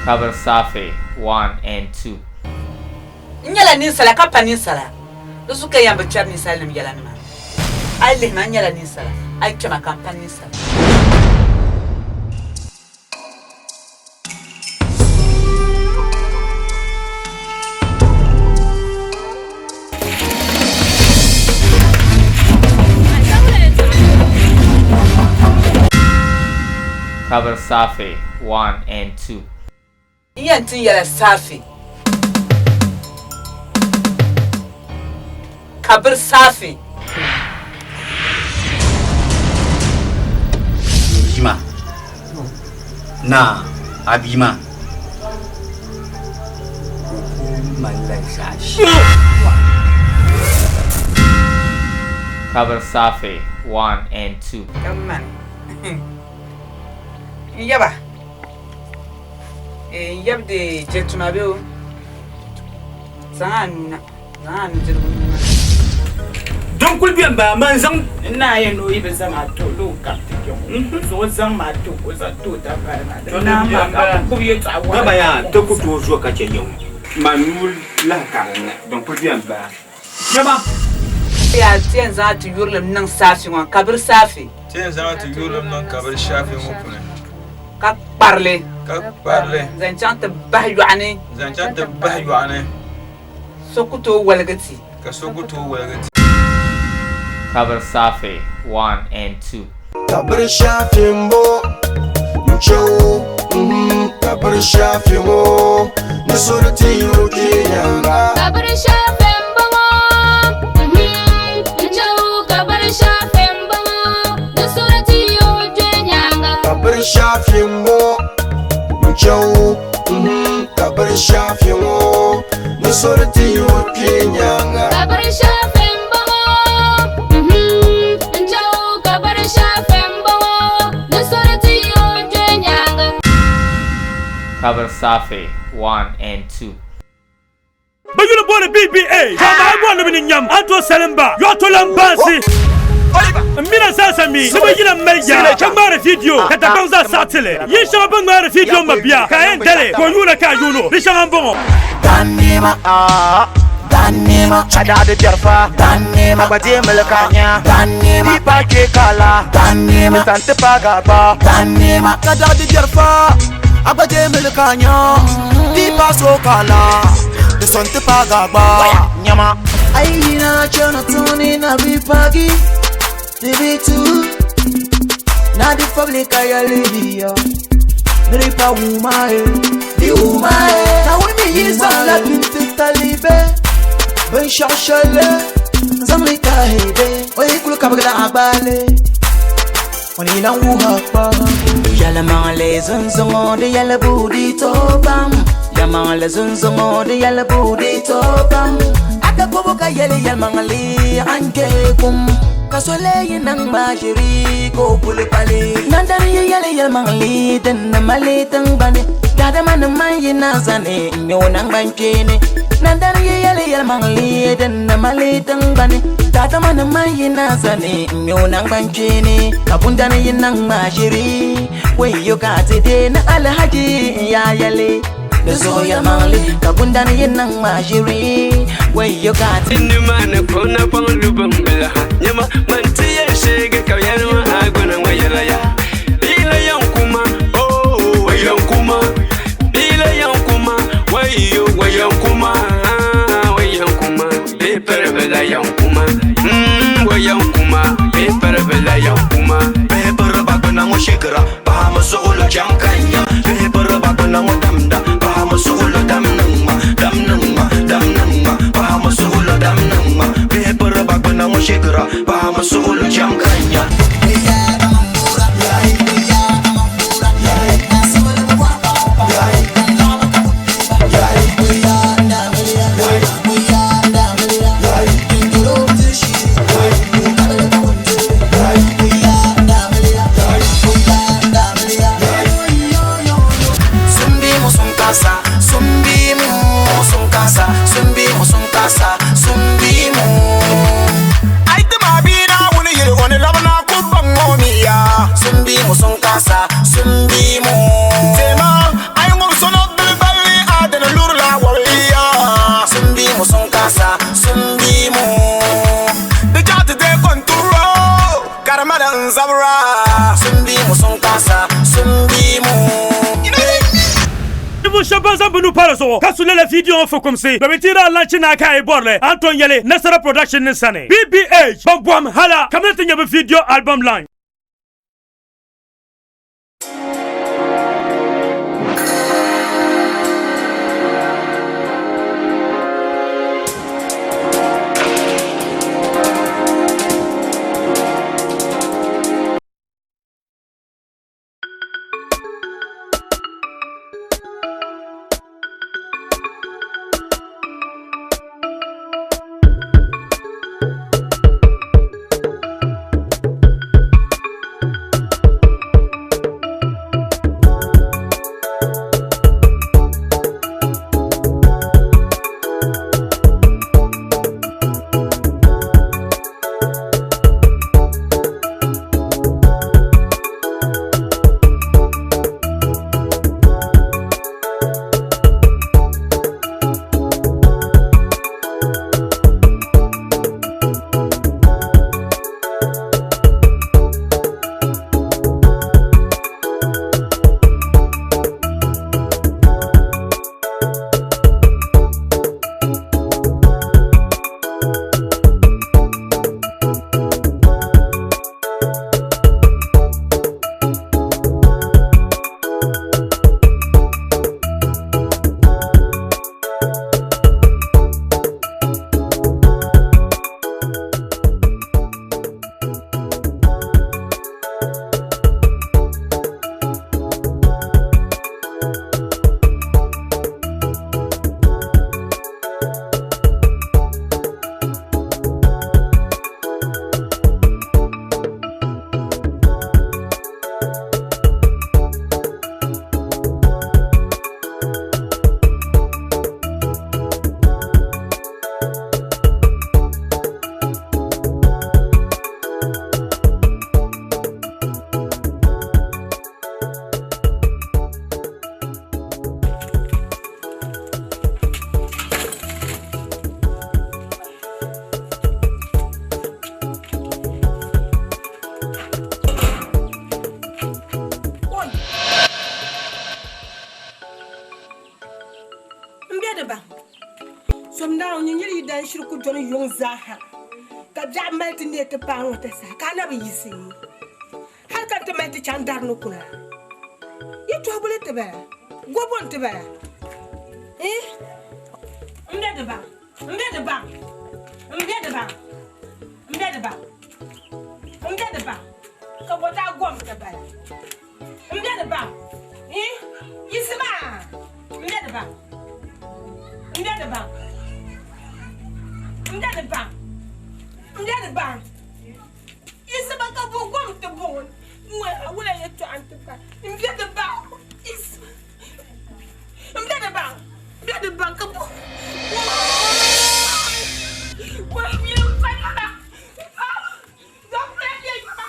Cover Safi 1 and 2. Nyala ni sala kapa ni sala. Lusuka yamba chap ni sala mjala ni ma. Ai le man nyala ni sala. Ai chama kampani ni sala. Cover Safi 1 and 2. Yantin yala Safi. Kabir Safi. Yima. Na Abima. Cover Safi 1 and 2. Come on. Yaba. Yab de jetuna beo. Zan jirgu. Don kul bien ba man zang na ye no ibe zang ato lo kapti yo. So zang ma to ko za to ta ba na. Na ma ka ku ye ta wa. Ba ya to ku to zo ka ce yau. Manul la ka na don kul bien ba. Yaba. Ya tien za tu yurlem nan Safi wan Kabir Safi. Tien za tu yurlem nan Kabir Safi mo pune. Ka parle. Zanchan te bahyu ane. Sokuto walgati. Ka sokuto walgati. Cover Safi 1 and 2. Kabir Safi mo mcho. Kabir Safi mo nasurati yukiyanga. Kabir Safi mo mcho. Kabir Safi mo nasurati yukiyanga. Kabir Safi mo mcho. Kabir Safi mo nasurati yukiyanga. Kabir Safi mo mcho. Kabir Safi mo nasurati yukiyanga. Cover Safi 1 and 2. But you don't want to BBA. I want to be in Yam. Ato Salemba. You are to Lambasi. Mina sasa mi. Sema yina meja. Kamara video. Kata banza satele. Yisha bangara video mabia. Ka endele. Ko yuna ka yuno. Lisha ngambongo. Danima Danima Chada de Jarfa Danima Abadi Melakanya Danima Ipa ke kala Danima Tante Pagaba Danima Chada de Jarfa Abadi Melakanya Ipa so kala De Sante Pagaba Nyama Aina chona tuni na bipagi TV2 Na di public aya Libya Nripa umae Di umae Na wimi yizan la binti talibe Ben shashale Zamlika hede Oye kulu kabagala abale Wani na wuhakpa Yala mangale zunzungo De yala budi tobam Yala mangale zunzungo De yala budi tobam Aka kubuka yele yala mangale Anke kum Kasole yinang majiri Ko puli pali Nandari yele yala mangale Den mali tang bani Dada man yina zane Nyo nang banchene Nandari yele yala mangale Den mali tang bani Dada man yina zane Nyo nang banchene Kabundani yinang majiri We yo kati de na alhaji Ya yale Deso ya mangale Kabundani yinang majiri We yo kati Nimana kona pang lubang bela Nyama mantiya shege kawyano agwana wayaraya Ila yankuma oh wayankuma Ila yankuma wayo wayankuma Wayankuma Bepere bela yankuma Wayankuma Bepere bela yankuma Bepere bagana ngo shikra Bahama suhula jankanya Bepere bagana ngo damda Bahama suhula damnangma Bahama suhula damnangma Bepere bagana ngo shikra Bahama suhula jankanya Iya damambura shabanza bunu para so kasule la video on fo comme c'est be tira launch na kai borle Anton Yele Nasara production ni sane BBH bambwam hala kamete nyabe video album line shirku don yon zaha ka jamal ti ne te pa wata sa kana bi yisi har ka te mai ti chandar no kuna yi to bule te ba gobon te ba mbe de ba mbe de ba mbe de ba mbe de ba mbe de ba ka bota gom te ba mbe de ba yisi ba mbe de ba mbe de ba mbe de ba mbe de ba yisi ba ka bo gom te bon moi wala ye to ante ba mbe de ba yisi mbe de ba ka bo wa mi no fa na da pre ye ba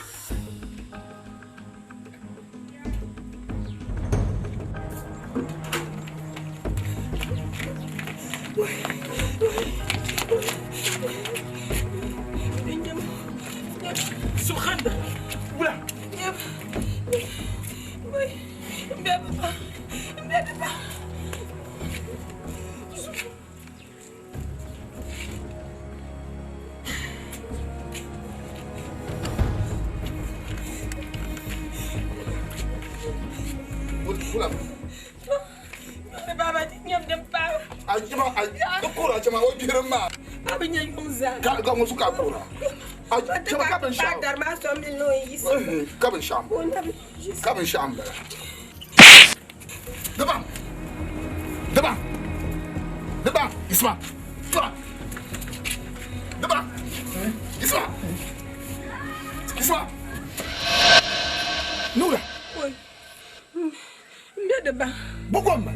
Subhanda Bula Mbeba Bula Baba nyam dem pa Ajima ko jama o birma abinya yumza ga musu ka kora ajima ka ban sha dar ma so min no yisi ka ban sha ka ban sha ba daba isma daba isma Nura Mbeba Bugomba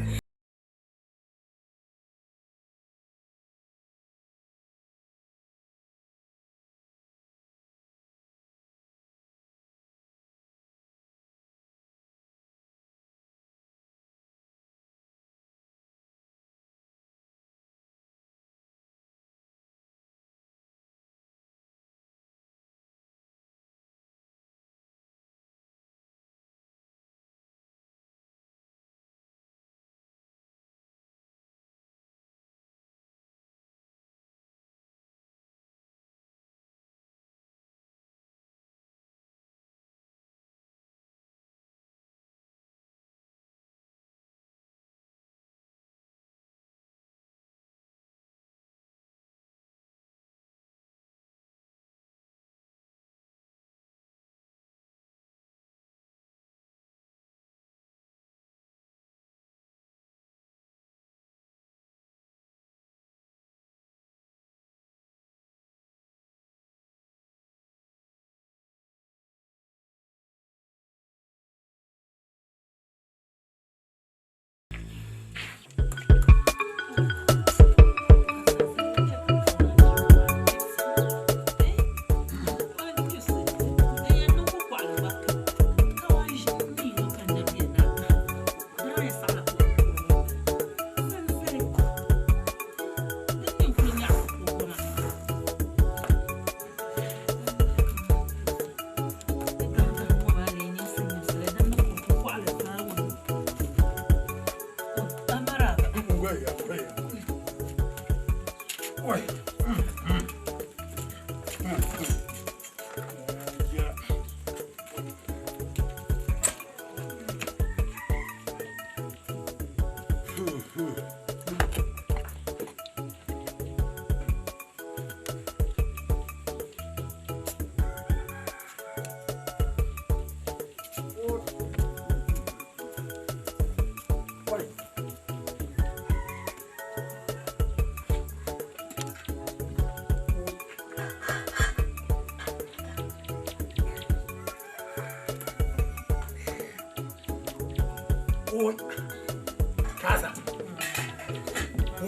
Casa.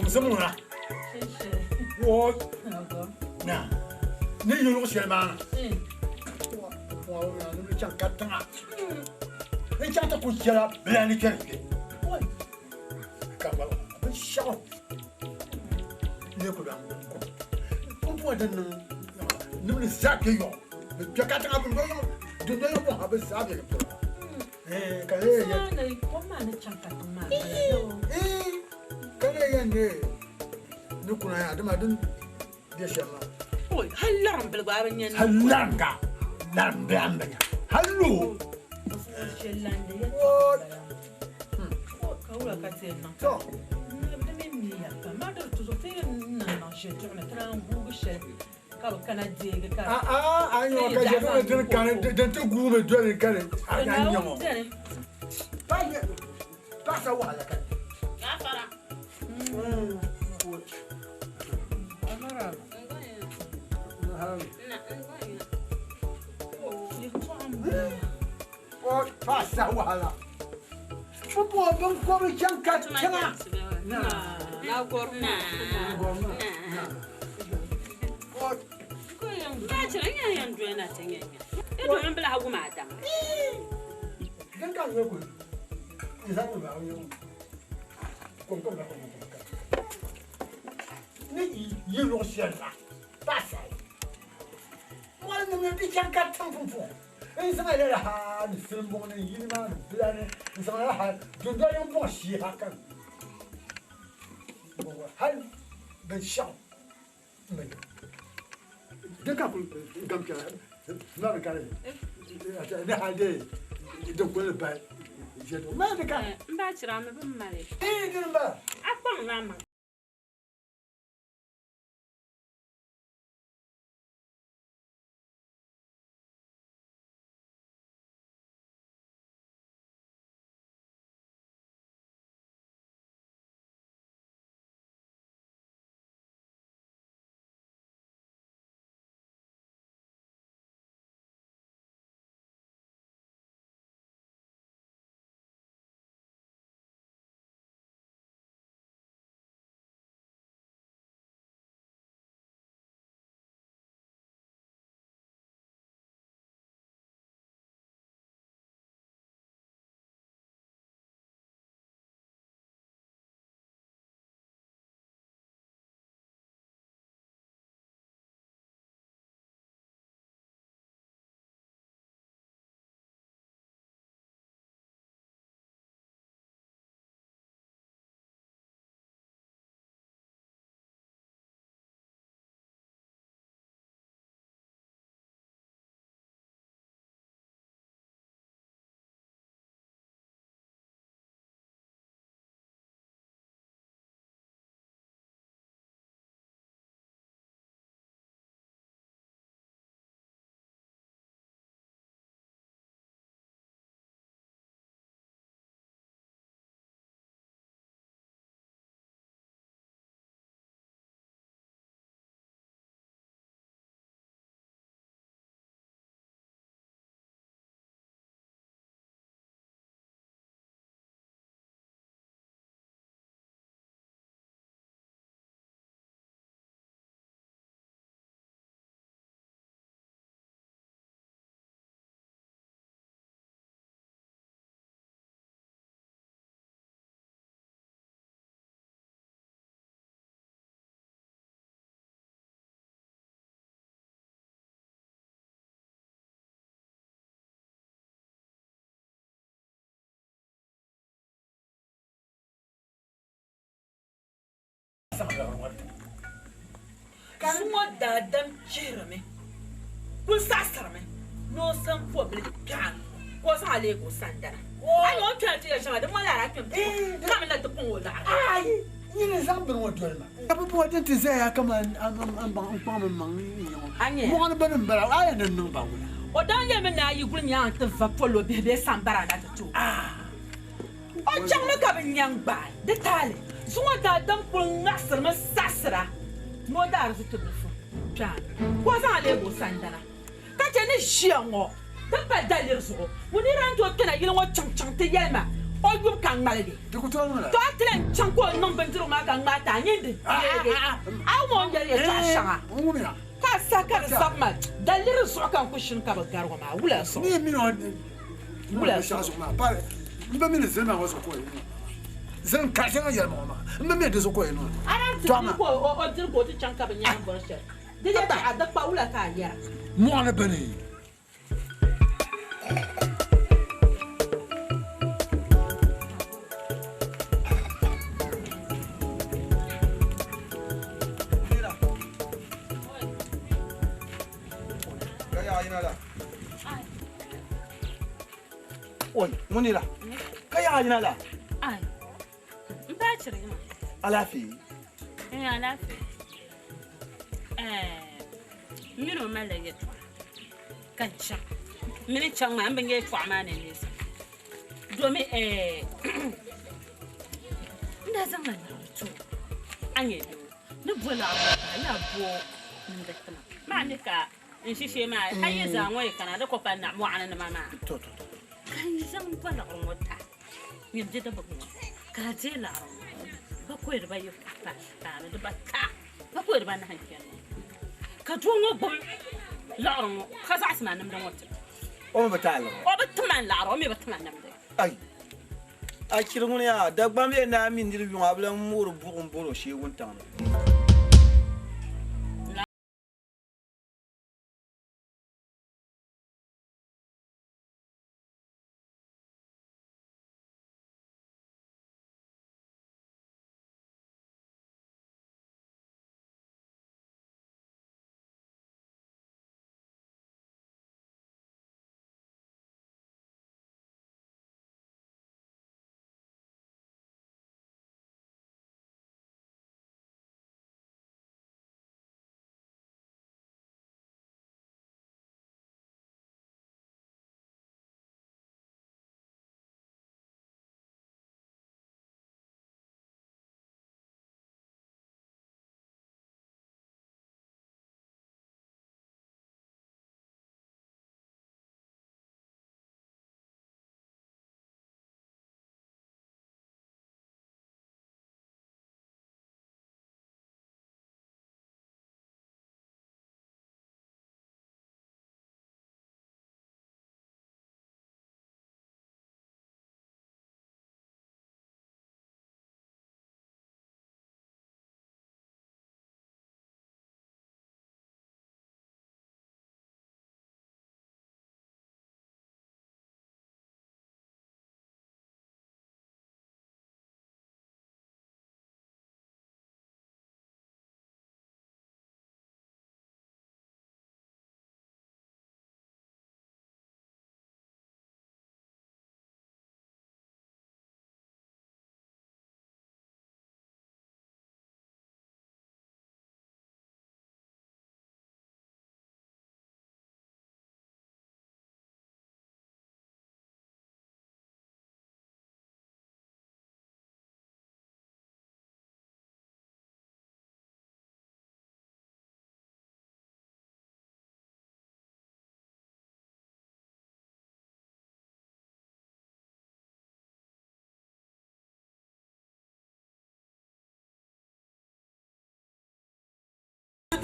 Semua. What? Nah. Ni yung siya man. Wow, ni cang katanga. Ni cang tak kucela berani kan. Kamu, siapa? Ni aku dah. Kumpu ada ni sakit yo. Dia katanga pun yo. Dunia yo pun habis sakit. Kalau ya. Mana cang katanga? Kalau ya ni. Nukuna ya, ada madun dia siapa? Oi, halam belbarnya. Halam ka, halam belambanya. Halu. Oh, kau lah kata nak. So, ni ya, kamada tu so fir na je tu na tran bugushel. Kau kana diga ka. Anyo ka je tu kana de tu gume dole kana. Anyo. Pai. Passa wala ka. Afara. Oh, passa wala. Papa bang ko ri changkat changa. Na gorna. Oh, ko yang ba changa yang duena tenge. E do ambla hagu mata. Dan kan yo ko. Isa ko ba yo. Kon ba ko. Ni yiro siya. Passa. Moi ne me dis qu'un tampon. Et ça elle là, ni film bon ni yima, ni plane, ni ça là, je dois y bon chier hakan. Bon, hal ben chant. Mais de cap comme ça. Là le carré. Ne halde. De quoi le bail. Je dois mais de cap. Mba tira me be mare. Eh, de mba. Akpon rama. Suma dadam chirame. Kun sasarame. No san public kan. Ko sa ale ko sandara. Ai on twa ti shama de mo la akem. Kam la de pon la. Ai, ni ne zambe mo dwelma. Abu bo de ti say akama an pam man ni. Anye. Mo na benim bela, ai na no ba wona. O dan ye me na yi gulu nya ante va polo bebe sambara da to. O jang me ka ben nyang ba. De tale. Zuma da dan pul ngasr me sasra. Mo da arzu to befo. Twa. Ko za le go sandana. Ka je ne jiango. Da pa dalir zo. Woni ran to tena yile ngo chang te yelma. O yum kan malade. De ko to la. To atlen chang ko non ben diro ma kan mata nyinde. A mo ngere ta shanga. Mo mi na. Ka saka sabma. Dalir zo kan ko shin ka ba garwa ma wula so. Ni mi no. Wula so ma. Pa. Ni ba mi ne zema wo so ko yi. Zan ka shanga yel mo ma. Me me de so ko yi no. Aran ti ko o dir ko ti chang ka ba nyam bo she. De ta ada pa wula ka yara. Mo na bani. Oi, Munira. Kaya ajina la. Ai. Mbachiri ma. Alafi. Alafi. Mino mala yetu. Kancha. Mini changma ambenge yetu amane nisa. Domi Ndazanga na tu. Anye. Ne bola ya bo ndekna. Maanika inshishe ma ayeza ngwe kana da ko pa na mo ana mama. Toto. Kan zan bala umota. Yadda da babu. Ka je la. Ba ko da bayo ta. Ta da ba ta. Ba ko da ban hankiya. Ka tuwo bom. La ro. Ka sa asma nam da wata. O batalo. O batman la ro me batman nam da. Ai. A kirmun ya da gbambe na min dirbi wa blan muru bugun boro she wuntan.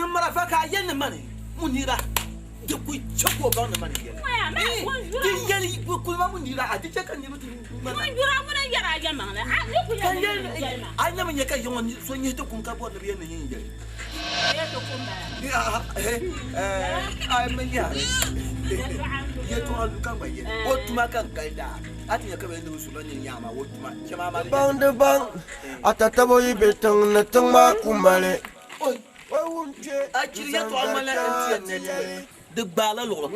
Mara faka yen money. Munira. De ku choko ba na money yen. Di yen ku ma munira a di chaka ni mutu. Munira muna yara ya mangla. A ni ku yen. Ai na manya ka yon so nyi to kun ka bo na yen yen yen. Ya to kun ba. Ai manya. Ye to alu kan ba yen. O tuma kan kalda. Ati ya ka ba ndu su banyi nyama o tuma. Chama ma. Bang de bang. Atatabo yibetang na tangma kumale. Oi. Actually, you told me that the ballad of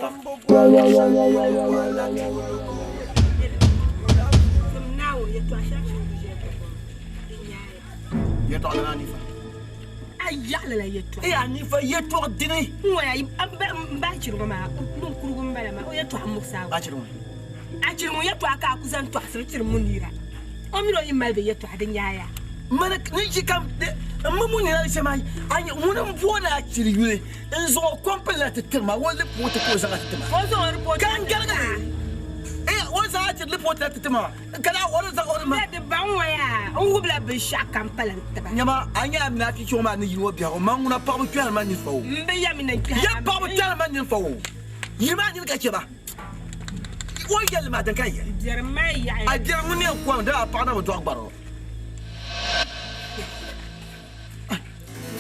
يطلع لنا نيفا أيعلى لا يتوه إيه نيفا يتوه الدنيا ويا باكر ما ممكن بلا ما يتوه مكساو باكر mu yetwa ka kuzan to asirtir munira omiro imal be yetwa hadin yaya mana ni kam mamu ni na shema an mun bona ciriyule in zo complete tirma wala pota ko za tirma ko zo report kan galga wasa tir report ta tirma kana wala za orma da ban waya on gubla be shakam palan taba nyama anya amina ki choma ni yiwo bia o manguna pa bu kyal man ni fo mbe ya mina ya pa bu kyal man ni fo yima ni ka cheba ويا ما دنكايا جرمي اجرمني كون دا بانا ودو اكبر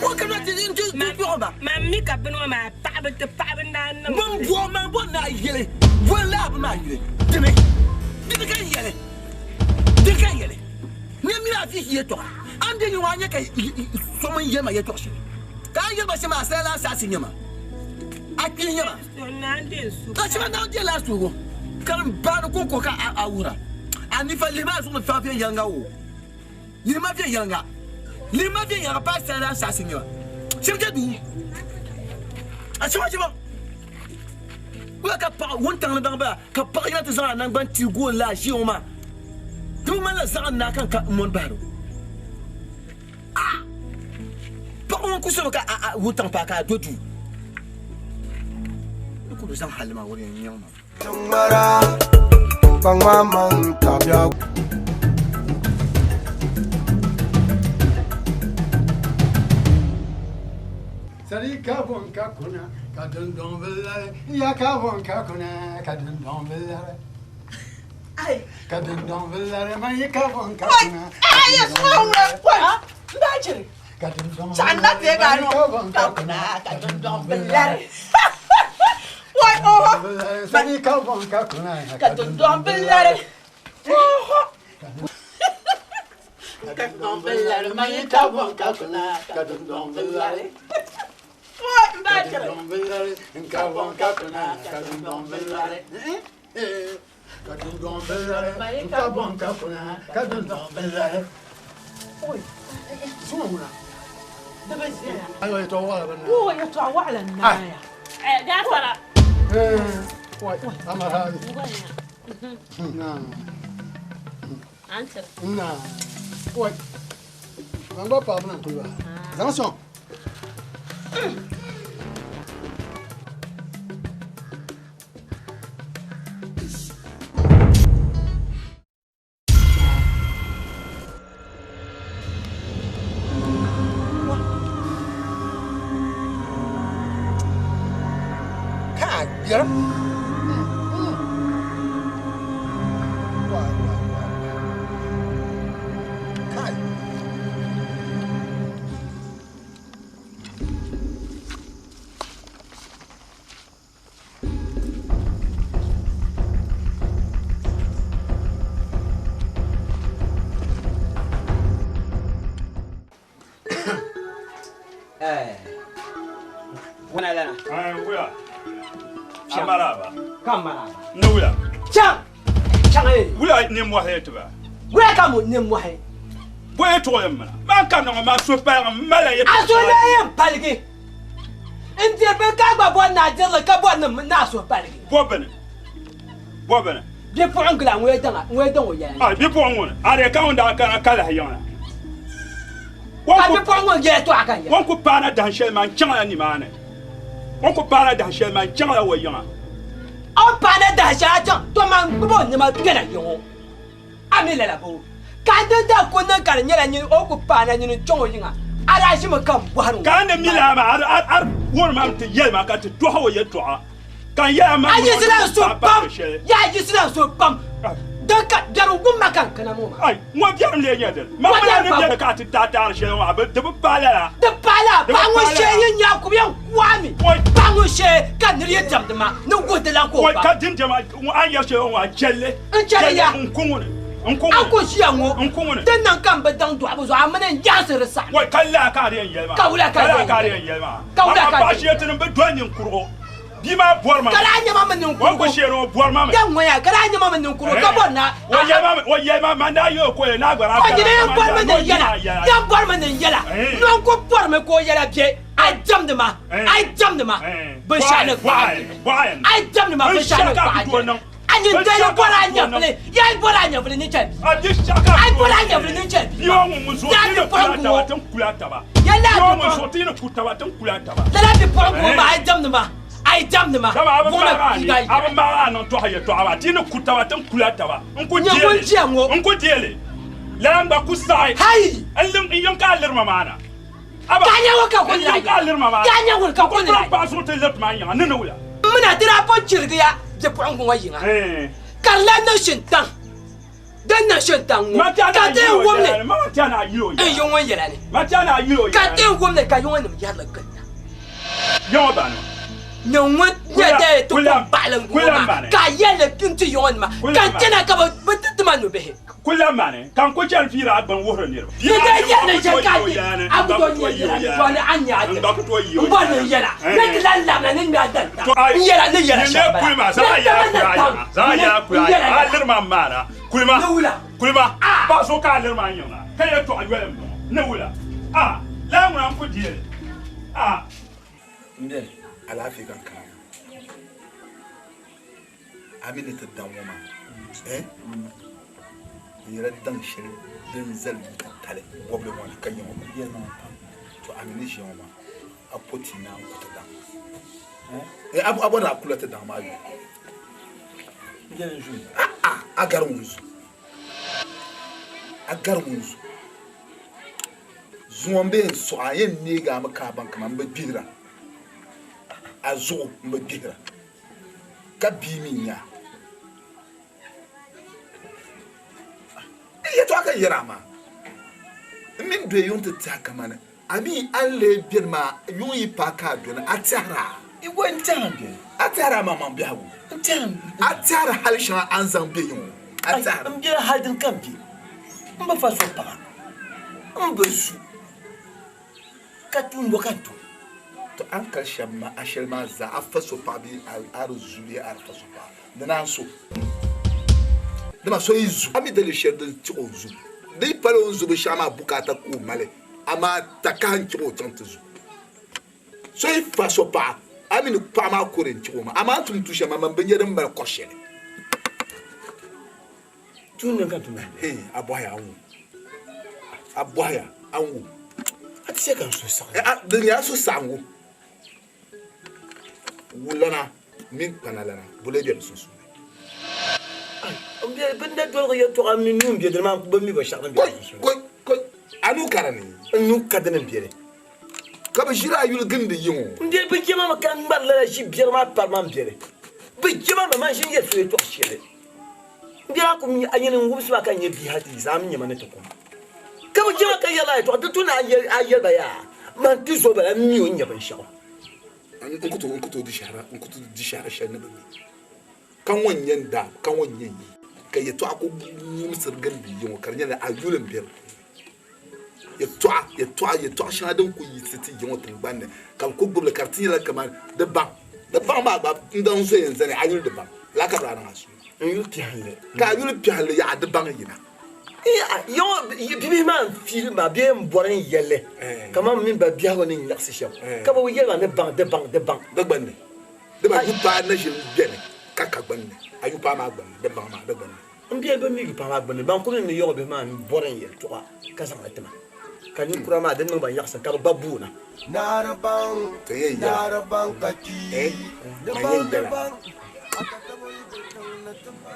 وكما تجين تجوما ما ميكا بنو ما تعبت تعبنا من بو ما بنا يلي ولا ما يلي دمي دكايا دكايا نمي في يتو عندي وانيا كاي سومن يما يتو شي كاي ما سما سلا ساسينيما اكينيما نانديسو كاشما ناندي لا سوغو كان بانو كوكو كا اورا اني فاللي ما سون فافيا يانغاو لما في يانغا لما في يانغا با سلا ساسينيما شرجدو اشوا ولا كبا وانتان دابا كبا يا تزا نان بان تيغو لا شيوما دوما لا زان كان مون بارو باون كوسو كا وانتان باكا دودو كودو زان حل ما وري نيوما Mara, bang mamang kabya. Sari kabon kakuna, kadun don bella, ya kabon kakuna, kadun don bella. Ay, kadun don bella, ma ya kabon kakuna. Ay, smawra, kwa, ndachiri. Kadun don. Sanna te gano, kakuna, kadun don bella. Why, oh, Sari kabon kakuna, kadun don bella. Oh, kadun don bella, ma ya kabon kakuna, kadun don bella. Kadun don bella, kabon kakuna, kadun don bella. Kadun don bella, kabon kakuna, kadun don bella. Oi, sumuna. Ayo itu awal benar. Oh, itu awal naya. Jafara. Woi, sama hari. Nah. Answer. Nah. Woi. Nang apa benar keluar? Jangan song. Yep. Wana lana. Wuya. Amaraba. Kamara. No wuya. Chang. Chang eh. Wuya ni mo hetba. Wuya kamu ni mo he. Wuya to yamma. Man kan no ma so pa mala ye. Aso na ye palgi. Inti be ka gba bo na je ka bo na so palgi. Bobene. Bobene. Bi po angla we dan o ye. Ah bi po ngon. Are ka onda kan kala hayana. Wa bi po ngon ye to akan ye. Won ko pa na dan shel man changa ni mane. On ko para da shel man changa wa yanga. On para da sha chang to man bo ni ma gena yo. Ami la bo. Ka de da ko na kan nyala ni o ko pa na ni chongo yinga. Ara shi ma kan buharu. Ka na mila ma ar won ma te yel ma ka te to hawo ye to a. Kan ya ma. Ayi sila so pam. Ya ji sila so pam. Daka jaru gumma kan kana mo ma. Ai, mo biam le yedel. Ma ma ne biam ka te ta ta shel wa ba de pala la. De pala ba ngo she yin ya ku bian kwami. Ba ngo she kan ni yedam de ma. No go de la ko ba. Wai ka din jama an ya she wa jelle. Jelle ya. Nkungune. Ako shi anwo. Nkungune. Den nan kan ba dan do abuzo amane ya se resa. Wai kala ka re yel ma. Kawula ka re yel ma. Kawula ka. Ba shi yetin be do nyin kuro. Bima Borma. Karanya mama nunkuru. Wako shero Borma. Yangwaya karanya mama nunkuru kabona. Wayema manda yo ko na gwara. Wajine Borma ne yala. Ya Borma ne yala. Nonko Borma ko yala bie. I jumped him up. I jumped him up. Bushana Brian. I jumped him up. Bushana Brian. And you tell your Boranya. Ya Boranya for the nature. I Boranya for the nature. Young Musotino Kulataba. Yala Musotino Kutawatum Kulataba. Let the Borma. I jumped him up. I jumped him up. I'm not to hire to our Tino Kutawatum Kulataba. Uncle Jelly. Lamba Kusai. Hi. And young Kaler Mamana. Kanya waka ko ya kalir mama kanya wul ka ko ya ba so te let man ya nana wula muna tira po chirgiya je po ngo yinga karla no shintan dan na shintan ka te womne mama tana yiro ya e yonwa yela ne ma tana yiro ka te womne ka yonwa ne ya la kan yo ba no no ya de to balan ka yele kinti yonma kan tena ka ba bituma no be Kula mane kan ko jan fira ban wohro ne ya ne je kaji abu do yela to ne anya de mbo ne yela ne lalla na ne da dan yela ne yela ne kulma za ya kula alir mamara kulma ba so ka alir man yona kay to alwelem ne wula la mu an ko die nde ala fi kan kan amini ta danwoma yɛrɛ dan shiri din zali ta tale wobble wani kan yawo to amini shi yawo a poti na ko ta dan abu na kula ta dan ma yi ngene ju agar munzu zuombe so ayen ni ga maka ban kaman ba bidira azo mba bidira ka bi minya yeto aka yirama min do yonta takamana ami alle birma yuyi paka dona atara iwo ntambe atara mama biawo ntambe atara halsha anzan biyu atara mbira hadin kambi mba faso pa mbesu katun bokanto to an kalshamma ashelma za afaso pa bi aruzuli arfaso pa dana so dama so izu ami dele sherde tiko zu dei pale onzu be shama bukata ko male ama takan tiko tantu so ifa so pa ami ni pa ma ko ren tiko ma ama tum tu shama man benye dem bal ko shele tun nga tun aboya anwu ati se kan so sa de ya so sangu wulana min kanalana bule dem so benda dol ko yeto am ni num biedel man ko mi ba shakna bi ko anu karani nu kadana biede ka ba jira yul gende yimo ndel be jema ma kan mbar la ji bier ma par man biede be jema ma man shin yeto to shele ndia ko mi anyene ngubs ba kan ye bi hati zam nyema ne to ko ka ba jema ka yala to to na ayel ba ya man ti so ba mi o nya ban shawa an ko to di shara shan ne ba kan wanyen da kan wanyen yi kai ya to ako musir gandi yin karnya da ayulan biyar ya to shadan ku yi siti yin watan banne kan ku gubla kartin la kamar da ban ba ndan so yanzu ne ayul da ban la ka rana su ayul tihalle ka ayul tihalle ya da ban yina yo bibi man film ba bien boren yelle kamar min ba biya woni nyaksi sham ka ba yella ne ban da banne da ba ku pa na jin bene kaka banne ayu pa ma banne da ban ma da banne mbiye ba mi pa ma banne ban ko ni yo be man boren yel to ka sama tema kan ni kura ma den no ban yaksa ka babuna narabang kati narabang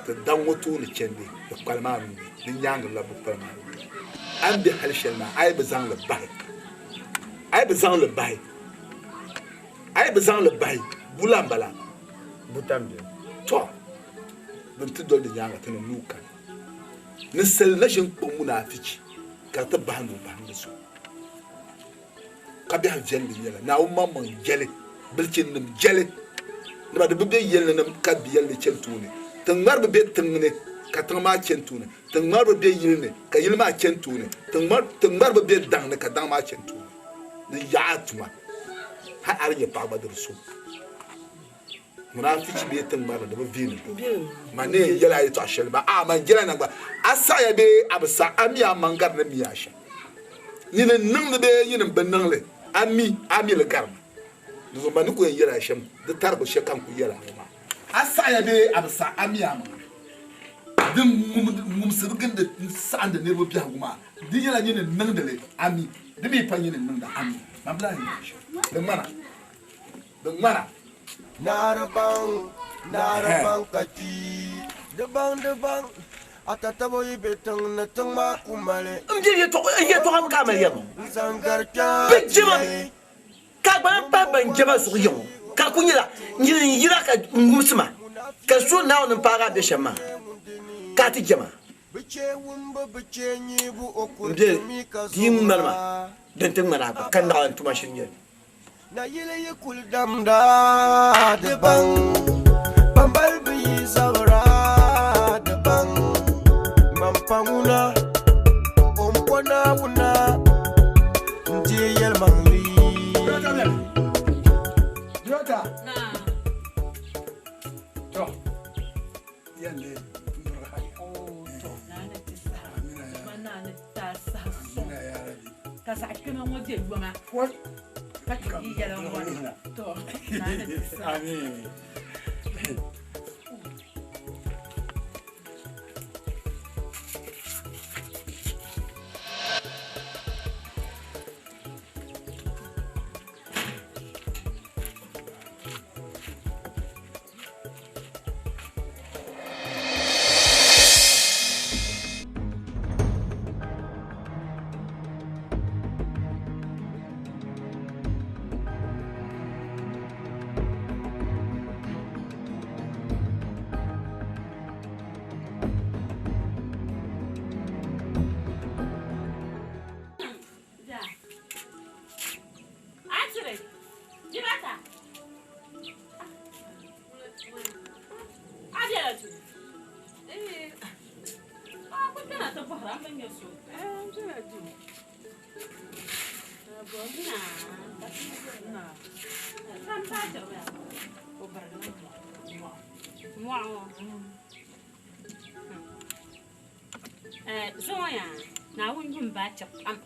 ta dan wato ni kende da kalma mi din yanga la bu kalma an bi halshel ma ay bazan le bay bulambala butambe to don ti dol de yanga tan nuka ni sel na jin ko munafiki ka ta banu so ka bi ha jelle yela na umma mon jelle bilkin nim jelle ni ba de be yelle nam ka bi yelle centune tan mar be tangene ka tan ma centune tan mar be yilne ka yilma centune tan mar be dangne ka dan ma centune ni yaatuma ha ariye pa badar so munafici be tangba da ba vini mane yela yi to ashel ba man gela na ba asa ya be absa amiya mangar na miyasha ni ne nang be yin ban nang le ami le garma do ba ni ko yela shem da tarbo shekan ku yela ma asa ya be absa amiya ma din mum sirgin da sa'an da ne bo biya kuma din yela ni ne nang da le ami da bi pan yin nang da ami mabla ni da mana Narabang kati Debang Atatabo ibetang natang makumale Mje yeto am kamal yamo Zangarcha Bejima Ka ba banjama su yamo Ka kunyira nyiri yira ka ngusma Ka so na on para be shama Ka ti jama Mje dim malma den teng mara kan na tuma shinye Na yile yekul damda Debang Bambal bi zawra Debang Mampanguna Ompona una Njiyel mangli Jota to yande Kasa akina mo je goma. What? Kaka iya la mo. To. Amin. Zoya, na wun ba chap am.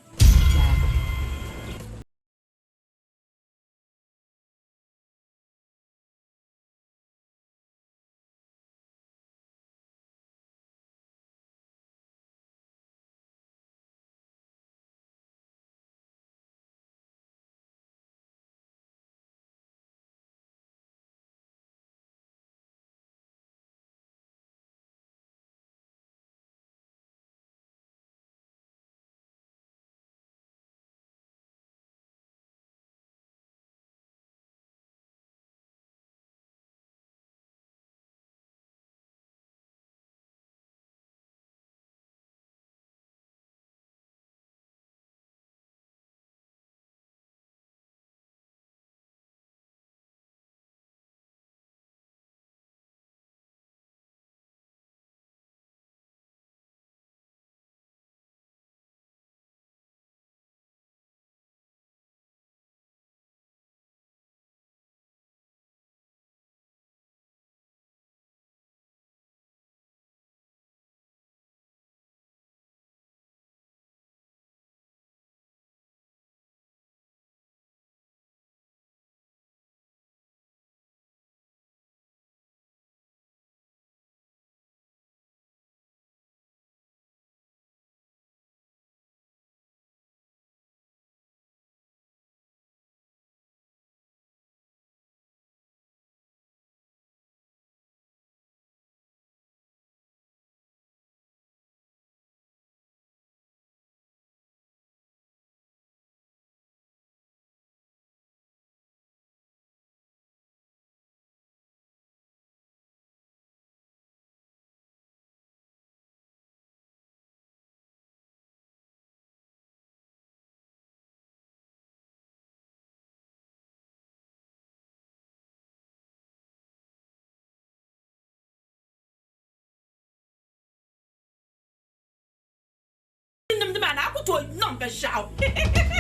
To non ka shaw.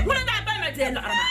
Wala na ba ma te la ma.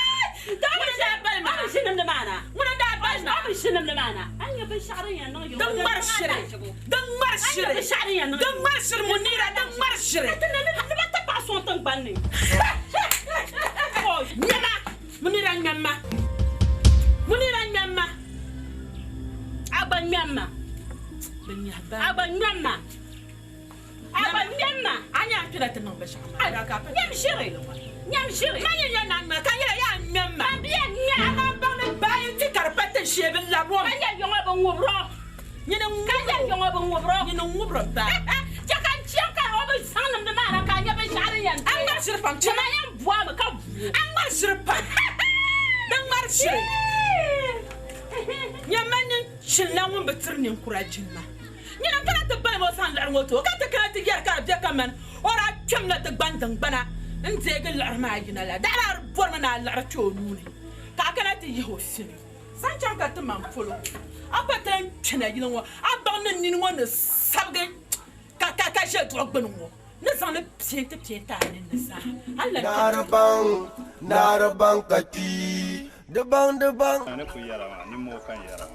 Narabang kati the bang ne ko yara ma ni mo kan yara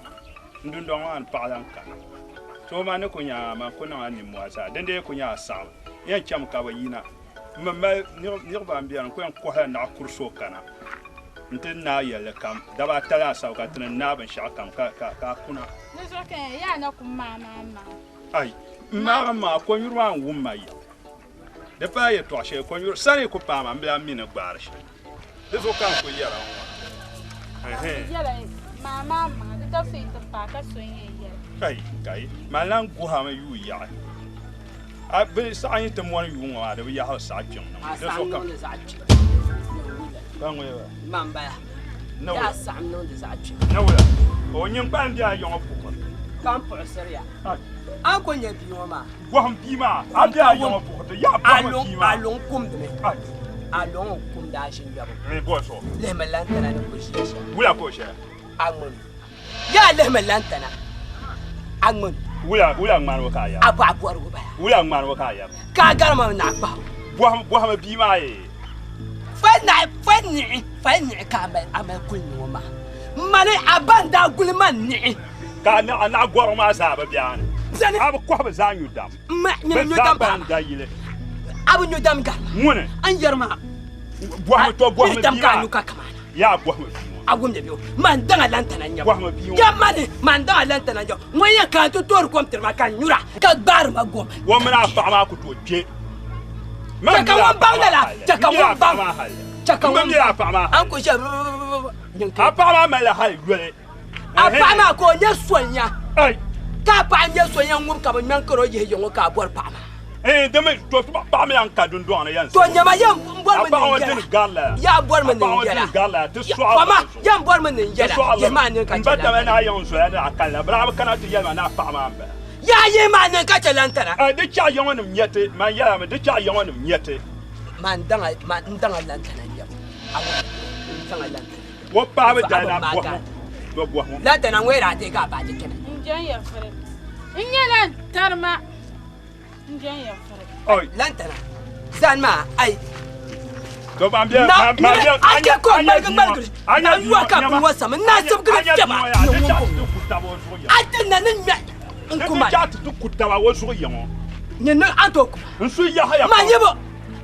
ndun don an palan kan so ma ne ko nya ma ko na ni mo asa den de ko nya sa yan cham ka ba yina ma ni ba ambian ko yan ko ha na kurso kana ntin na yele kam da ba tala sa ka tin na ban sha kam ka kuna ne so ke ya na ku mama ai ma ko yurwa wumma ya de pa ye to she ko yur sare ko pa ma mbla mi na gbar she de so kan ko yara yala mama de to fi to pa ka so yin ye kai malan ko ha ma yu ya a be sa yin to mo yu wa de ya ha sa jin de so kan kan we mamba ya sa no de sa jin na we o nyin pan dia yo ko kan po seria an ko nya bi ma gwam bi ma abia yo ko to ya pa ma bi ma alon kum de alon kum da shin yabo me go so le malantana ne ko shi wula ko she amon ya le malantana amon wula man wo ka ya aba bor go ba wula man wo ka ya ka garma na ba gwam bi ma e fa ni ka ba amal kun no ma mane abanda gulman ni ka na gwar ma sa ba bian zani abu ko ba zanyu dam ma nyu dam ba da yile abu nyu dam ga mune an yarma gwam dam ka nu ka kamana ya gwam agum de biyo man danga lantana nya ya mane man danga lantana nya moya ka to tor kom ter ma kan nyura ka bar ma gom wo mena fa ma ku to je ka won bangala ka won bang ka won ya fa ma an ko je apa ma mala hal gole apa ma ko nya sonya ai ka pa nya sonya ngum ka ban koro je yo ka bor pa ma deme to pa me an ka dun do na yan to nya ma yam bor ma ni ya bor ma ni gala to so ma yam bor ma ni ya ma ni ka ba ta na yan so ya da akalla bra kana to ya na pa ma ba ya ye ma ni ka lantana de cha yan wonum nyete man ya ma de cha yan wonum nyete man danga lantana ya awu danga lantana wo pa ba da na bo lantana ngwera te ka ba de kene njan ya fere nyelan tarma njan ya fere oi lantana zan ma ai to ba bien ake ko malgal na yuwa ka bu wasa na sab gri jaba atin na nin me kuma ja tu kutawa wo so yemo ni no antok nsu ya ha ya ma yebo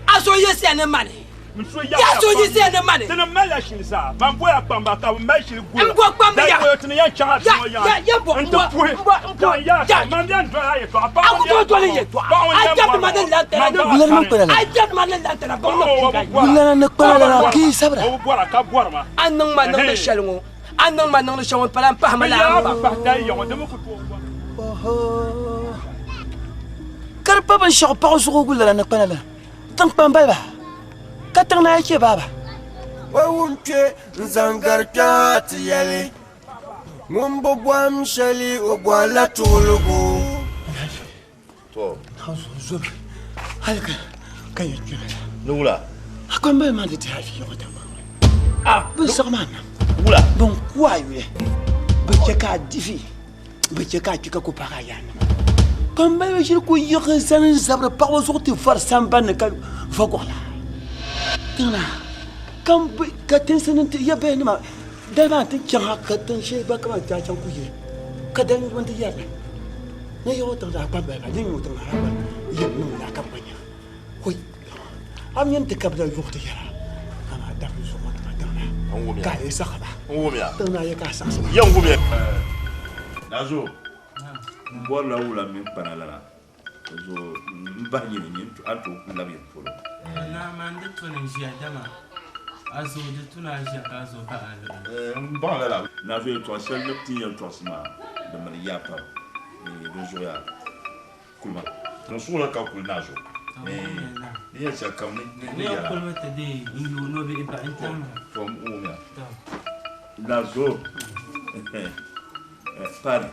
aso yesi ne mane nsu ya so yesi ne mane tena mala shin sa ban boya pamba ka ma shi gura ngo pamba ya wo tena ya cha ya bo ya man dan do ya to apa ko to le to a jab ma den la tera a jab ma den la tera bon bulan na ko la ki sabra o bora ka bora ma anang ma nang shalngo anang ma nang shawon palam pa ma la ba dai yo de mo ko to karpa ban shaw pa so ko la na ko la tang pamba ba katang na yake baba wawunke zangarta tiyale ngombo bwam shali obwala tulugu to zo halka kay jula nula akon ba man de tafi yo ta bu sama wula bon quoi yule be ka difi be ka kika ko para yana kon ba je ko yoko san sabra pa so te far samba ne ka fa ko la kana kam ka tensin ya bayani ma da ba ta kin haka tan she ba kama ta can kuje ka dan wanda ya ne yo ta da ba ba din yo ta ha ba ya mun da kan banya koi am yin ta kabda yo ta yara kama da ku so ma ta na ka yi saka ba ngumya ta na ya ka saka yan ngumya nazo mbora ula min panala zo mbanye ni anto kula bi folo na mande to ne jia dama azo de tuna jia ka zo ba mbala la nazo to sel de ti en tosma de man yapa ni do joya kulma no sura ka kul nazo ni ya sa kam ni ya kulma te de ni no be ba intama to umya nazo par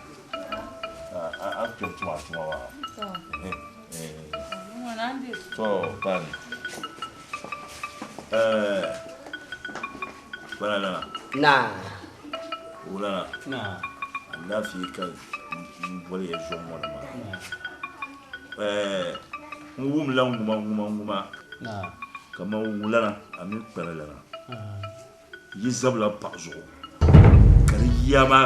active tuma so pan voilà na voilà na la fille que voilà je moi ngum la nguma na kama wulana ami pala yizabla pazo kariyama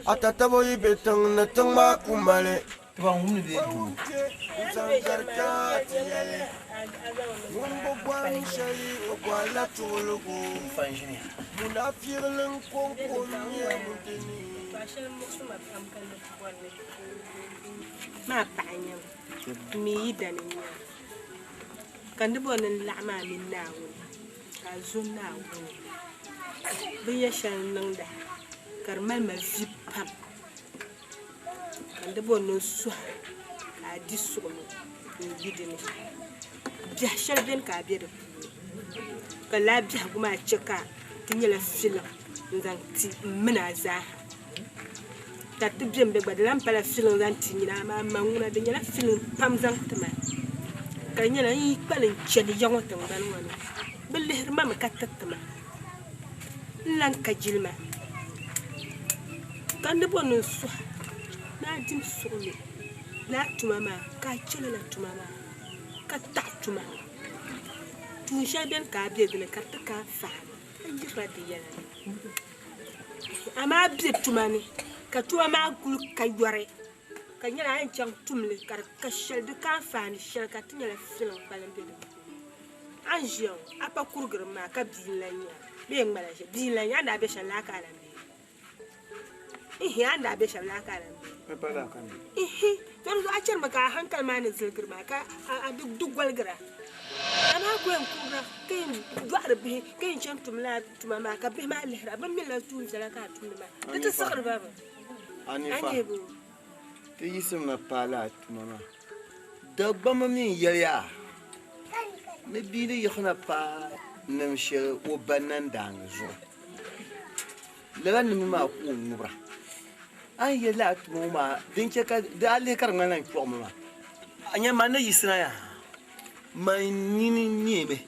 Atatabo ibetang na tang makumale. Tuang hum ni du. Zangarka tiyale. Wumbo bwang shayi okwala tulugu. Fanjini. Muna firlen konko niya mutini. Ma panya. Mi dani. Kandi bonen lama min nawo. Azun nawo. Biya shan nang da. Karmal ma vi pam kandi bono so a di so ni gidini ja shal ben ka bere kala bi haguma cheka tinyela fila nzan ti mina za ta tibjem be gbadalam pala fila nzan tinyina ma manguna de nyela fila pam zan tama kanyela yi kpalin cheli yango tangan wani bille ma ka tatama lan ka jilma kandi bono so na dim so ni la tumama ka chele la tumama ka ta tuma tu shaben ka bi de ka ta ka fa anji fa de yana ama bi tumani ka tuama gulu ka yore ka nyala an chang tumle ka shel de ka fa ni shel ka tinyala filan balan be anji apa kurgur ma ka bi lanya be ngala je bi lanya na be shala ka la anda be shabla kalan Papa da kan. To zo a cer maka hankal ma ne zilgir ma ka a duk walgira. Ana ko en kura kai duar be kai chan tumla tuma ma ka be ma lehra ban mila tu zala ka tumma. Da ta sakar baba. Anifa. Te yisim na pala tuma. Da gbama min yaya. Ne bi ne ykhna pa nem she o banan dang zo. la ni ma ku ngubra ay ya la tu ma din ke ka da le kar ngana ku ma anya ma na yisna ya ma ni be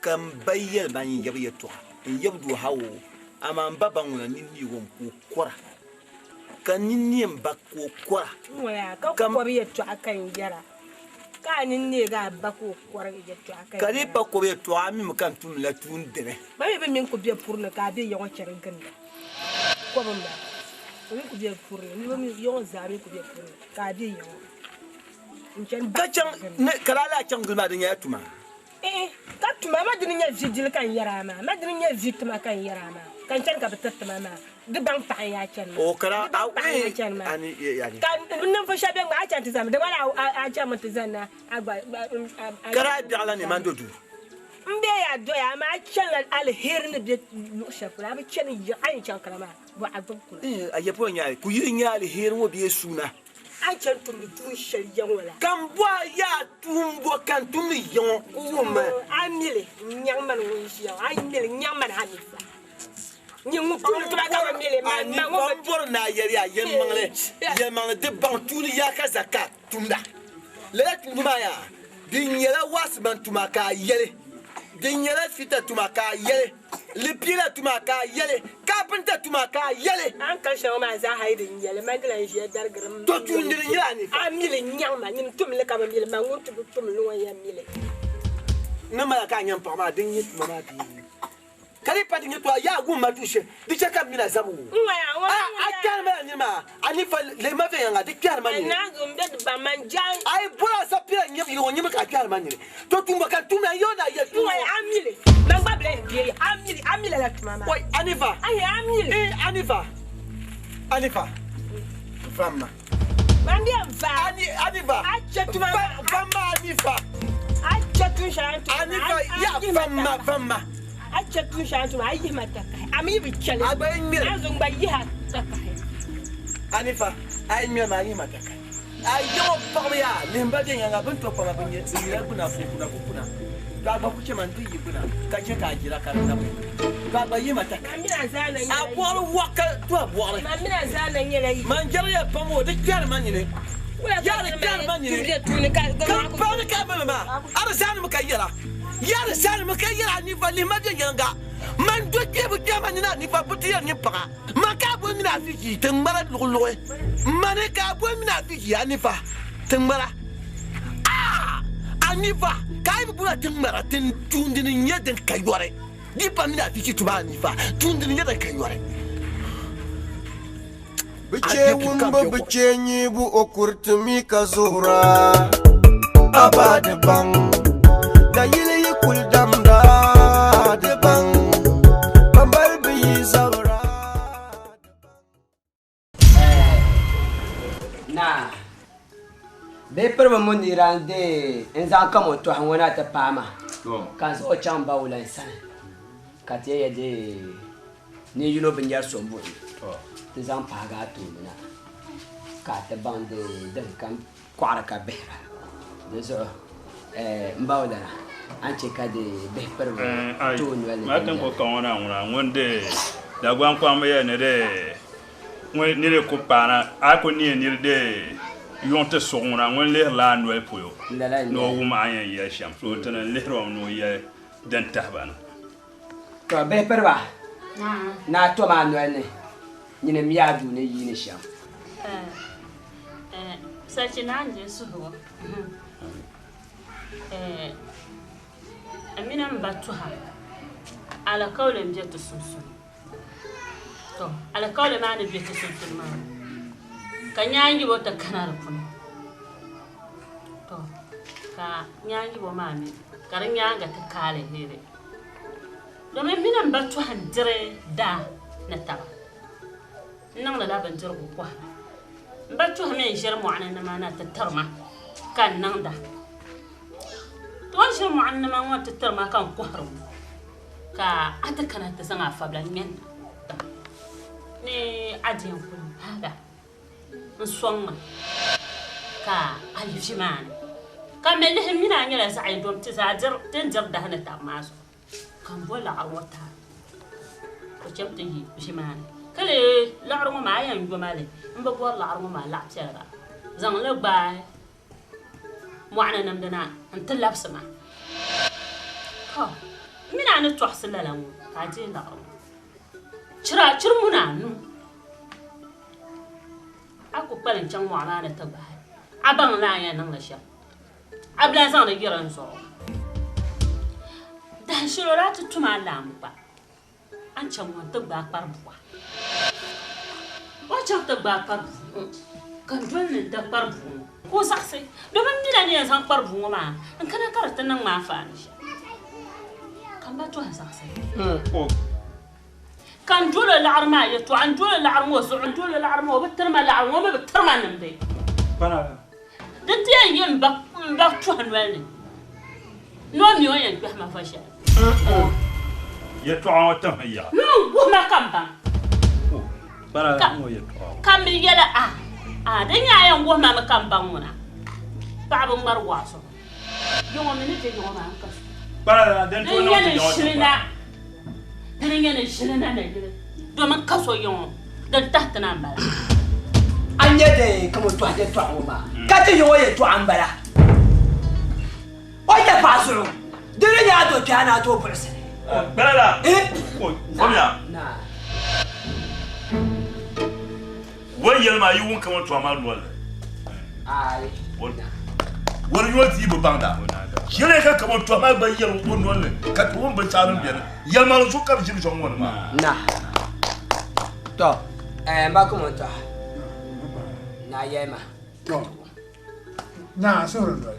kam bayyal ban yab ya to yabdu hawo amma baba ngona ni won ku kora kan ni ba ku kora waya ka ko bi to akan yara ka ni ga ba ku kora ya to akan kali ba ko be to ami kan tun la tun debe ba be min ko bi pour le ka bi yon chere ganda ko ba min ko bi pour ni ba mi yon zabe ko bi pour ka bi yon ka can kala la can gulma din ya tuma ka tuma ma din ya vidil kan yara ma din ya victim kan yara ma kan can ka bata tuma ma de bang pa ya can o kara ani yani kan nan fa shabe ma a can ta zama da wala a can mata zanna agba kara bi ala ne man dodu mbe ya do ya ma can alheri ne bi shafura ba can ya an can kalama ba a kula ayepo nya ku yi nya alheri wo bi suna an can tun tun shariyan wala kan bwa ya tumbo kan tumi yon uma amile nyang man wo shi ya amile nyang man hanifa ni mu tun to ka mile ma ngo bor na yeri ya yen mangle de ban tuni ya ka zakat tunda le tuma ya dinyela wasban tuma ka yele dinyela fita tuma ka yele le pila tuma ka yele kapenta tuma ka yele an kan shawo ma za haidin yele ma dilan shi dar garam to tundir yani amile nyang ma ni tum le ka mile ma ngut tum lo ya mile na ma ka nyam pa ma din yit ma bi kali pa din to ya gu ma tushe di cha kam mina zabu a kan ma ni ma ani fa le ma fe yanga di kan ma ni na gum de ba man jan ai bura sa pira nyam yo nyam ka kan ma ni to tumba kan tumya yo na ye tu amile man ba ble bi amile la tuma ma wai anifa ai amile anifa fama mandi va anifa a chetuma fama anifa a chetu shantu anifa ya fama a chetu shantu ai mata ami bi chale azung ba yi ha anifa ai mi ma yi mata ai yo fama ya limba de yanga bin to fama bin ya kuna kuna ga ba ku ce man duyi kuna ka ce ka jira ka na ga ba yi mata amina zanan yi a bor waka to bor amina zanan yi man jariya famo da kyar man ne ya da kyar man ne kan ba ni ka ba ma ar zan mu kayyara ya da zan mu kayyara ni ba lima de yanga man do ke bu ke man ni ba butiya ni pa ma ka bu mi na fiji tan mara lulo man ka bu mi na fiji ani fa tan mara anifa kai bu bula tin mara tin tundin yadin kayore di pa mina fiki tuba anifa tundin yadin kayore bice wumba bice ni bu okurtumi kazura abade bang da yile yikul damda de bang bambal bi zawra na be perma munirande enza kamo to hanwana ta pama kan so chamba ulan san katiye de ni yuno binyar sombo te zan paga to na ka ta bande dan kan kwara ka behra de so mbawla an ce ka de be perma to ni wala ma kan ko kawona wonde da gwan kwamba ye ne de ni le ko para a ko ni de yonte sogna ngon le la no poyo no wuma ayen ya sham so tan le rom no ya dan tabana to be perba na to ma no ne nyine miya du ne yi ne sham sachi na nje su ho amina mbatuha ala kawle mje to sunsun to ala kawle ma ne bi to sunsun ma kanyangi bota kanar kuno to ka nyangi bo mami karanyanga ta kale hele domin minan batu handire da na taba nan la ban jirgo kwa batu ha men shir mu'ana na mana tattarma kan nan da to shir mu'ana ma wa tattarma kan kwaro ka atakana ta san afablan men ne adiyan kun hada nsonga ka alifimani ka mele mina nyala sa ay dom ti sa dir tin dir da hana ta maso kan bola arwata chapte yi shimane kale la'ru ma yan jomale mba bor la'ru ma la tsara zang le ba mu'ana namdana anta labsama ha mina ne tuhsala lamu ka je la'ru chira chirmuna nu aku paling chang mu'ana ne taba abang la ya nang la sha abla zang le giran so dan shirora tutuma lamu ba an can wata ba parbuwa wacce ta ba parbu kan dole da parbu ko sakse domin mina ne san parbu ma an kana karanta nan ma fa ni kan ba to sakse kan dole al'arma ya to an dole al'arma su an dole al'arma wa bitar ma al'arma ma bitar ma nan dai bana da tiyan yin ba to han wani no mi wayan ba ma fasha يتوعوا تمهيا وما كمبا برا مو يتوعوا كم يلا دنيا يوم وما كمبا منا بعض مرواسو يوم من يجي يوم ما كش برا دنتو دنيا نشلنا نجري دوم كسو يوم دن تحت نامبلا أني ده كم توعد توعوا ما كاتي يوم يتوعن بلا ويا فاسرو دنيا دو كأنا دو برسل بلا فميا وين يلما يوون كمان توامال ولا اي ولا يوتي بباندا شيله كان كمان توامال بيل وون ولا كتوم بشارن بين يلما شو كان جيل جون ما نا تو ما كمان تو نا يما تو نا سورن دول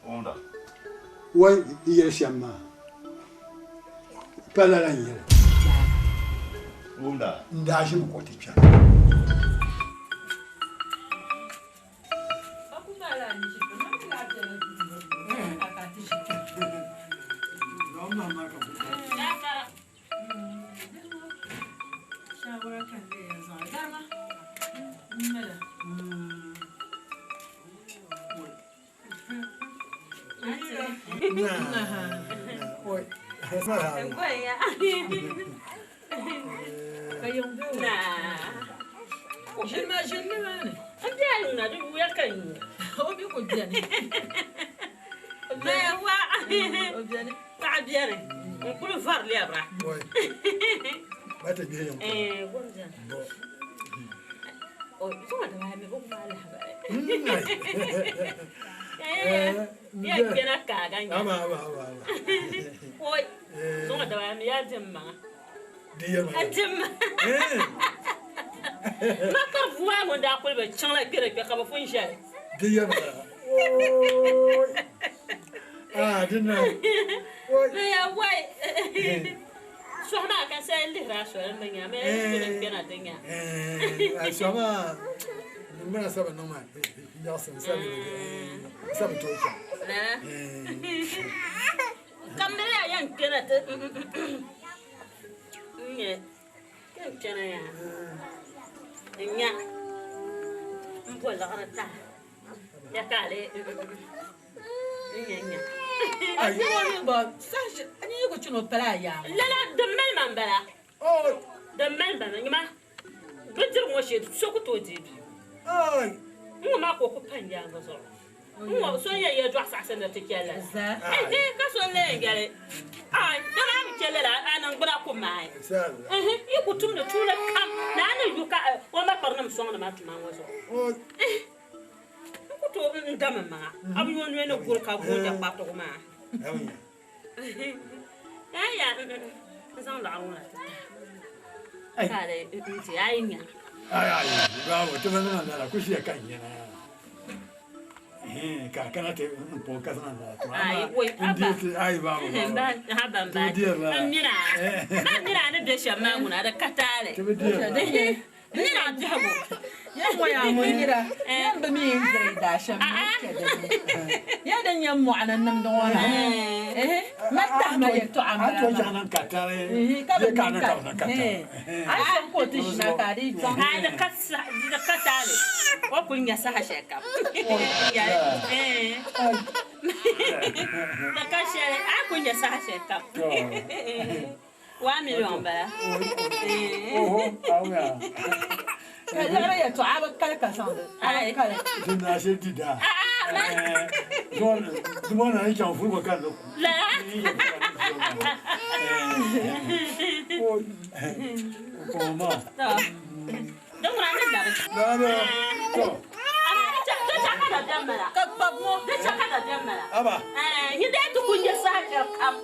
اوندا وين يشما pala la yele unda ndaje mu koti pya akubala nje mama akati no mama ka shawara kan da yanzu dama mala oi Enggak Kayong na. Jeune man. Ande ayuna du yakan. Obi ko diane. Mais wa ta biere. On peut le faire les bras. Oui. Ba ta biere. Bonja. Oh, tu m'as demandé beaucoup mal. Ya kena kaganya. Ama. Oi. Songa dawa mi ya jemma. Diya ma. Jemma. Ma ka vuwa mo da ko be changla kere ka ba fun share. Diya ma. Dinna. Ya wai. Soma ka sai le ra so en nya me ko le kena tenya. Soma. Mbona saba noma. Ya sabi. Sabi to ka. Kamera yang kena tu. Nye. Yang kena ya. Nya. Mpo la kana. Ya kale. Nya. Ay, ba, saje, ani ko chuno pala ya. La de mel mambala. Oh, de mel bana nyama. Betir mo she so ko to dibi. Ay. Mo ma ko panja ngaso. Mo so ya dwa sa na tekela. Ka so le ngale. Ay, dama mi kelela anan gbara ko mai. Yi ku tum da tula kam na na yuka o ma parnam so na ma tuma ngaso. Oh. Ku to ndama ma. Am yon we no gur ka go ja pato ma. Ya zan la wona. Ay. Kale nti ayinya. Ay, bravo, te mando mandare la cucina cagna. Kana te un po' casana. Ai, oi, ai, va. Mira ne de shama muna da katale. Mira jabo. Ya moya munira. Yan ba mi zai da shama ke da. Ya dan yan mu anan nan don wala. Mata ma ya to amma. To jana katale. Ka kana katale. Ai san ko tishi na kari ton. Ai da katale. Wa kun ya sa sheka. Da kashe ai kun ya sa sheka. 1 million ba. Ya to aba kala ka san. Ai kala. Din na she dida. Don na yake fu ba kan ku. La. Ko ma. Don na da. To. Aba. Ni dai tukunye sa kam.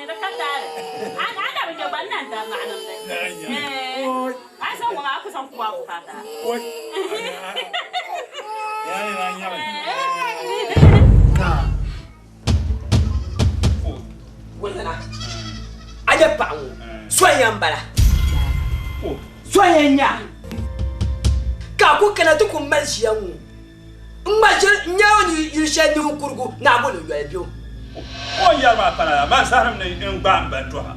Da katare. Ana ba ga bannan da ma'anan dai. Asa wa ku san kuwa ku fata. Oi. Ya ya. Wala. Aja pawo. Soyan bala. Soyan nya. Ka ku kana tukun malshiyan Imagine nyawo ni yirshani hukurgu na bolo yebio. O yarma pana ma saram ne ngamba to ha.